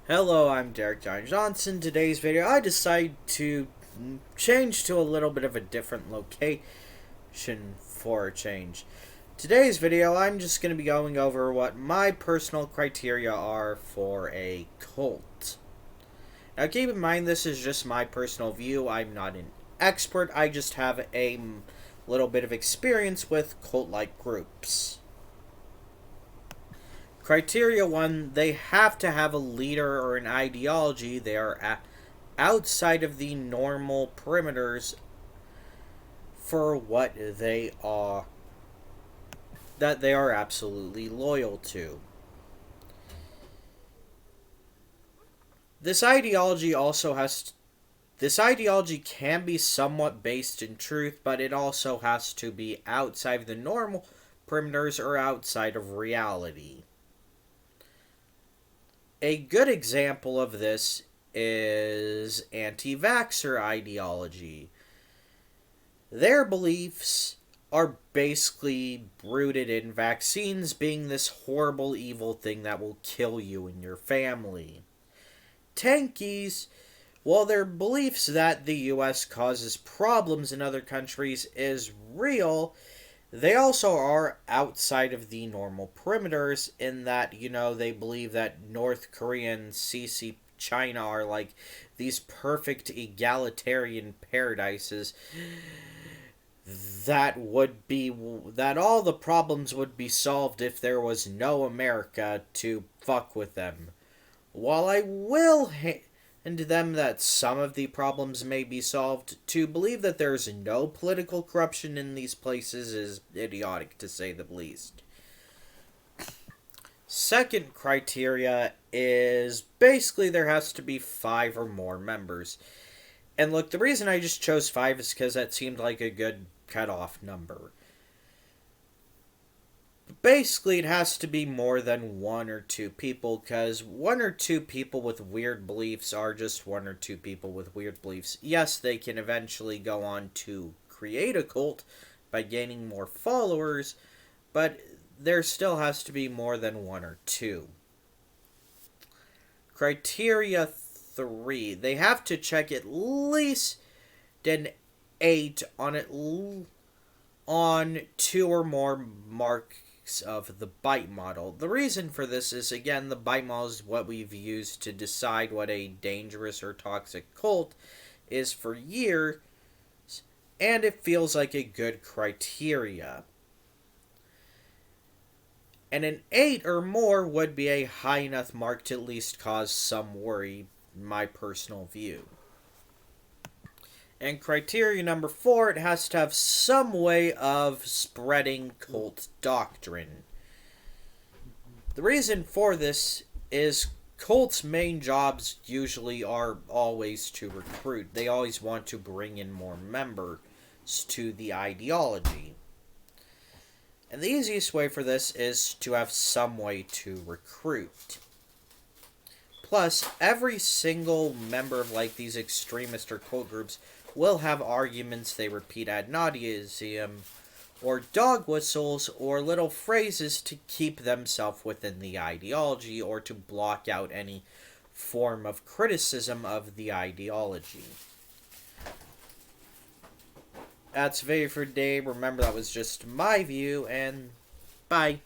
Hello, I'm Derek John Johnson. Today's video, I decided to change to a little bit of a different location for a change. Today's video, I'm just going to be going over what my personal criteria are for a cult. Now, keep in mind, this is just my personal view. I'm not an expert. I just have a little bit of experience with cult-like groups. Criteria 1, they have to have a leader or an ideology. They are outside of the normal perimeters for what they are, that they are absolutely loyal to. This ideology can be somewhat based in truth, but it also has to be outside of the normal perimeters or outside of reality. A good example of this is anti-vaxxer ideology. Their beliefs are basically rooted in vaccines being this horrible, evil thing that will kill you and your family. Tankies, while their beliefs that the US causes problems in other countries is real, they also are outside of the normal perimeters in that, they believe that North Korea and CC China are like these perfect egalitarian paradises that all the problems would be solved if there was no America to fuck with them. While I will and them that some of the problems may be solved, to believe that there's no political corruption in these places is idiotic, to say the least. Second criteria is basically there has to be 5 or more members. And look, the reason I just chose 5 is because that seemed like a good cutoff number. Basically, it has to be more than 1 or 2 people, because 1 or 2 people with weird beliefs are just 1 or 2 people with weird beliefs. Yes, they can eventually go on to create a cult by gaining more followers, but there still has to be more than 1 or 2. Criteria 3. They have to check at least an 8 on 2 or more marks of the BITE model. The reason for this is, again, the BITE model is what we've used to decide what a dangerous or toxic cult is for years, and it feels like a good criteria. And an 8 or more would be a high enough mark to at least cause some worry, in my personal view. And criteria number 4, it has to have some way of spreading cult doctrine. The reason for this is cults' main jobs usually are always to recruit. They always want to bring in more members to the ideology. And the easiest way for this is to have some way to recruit. Plus, every single member of these extremist or cult groups will have arguments they repeat ad nauseam, or dog whistles, or little phrases to keep themselves within the ideology, or to block out any form of criticism of the ideology. That's the video for today. Remember, that was just my view, and bye.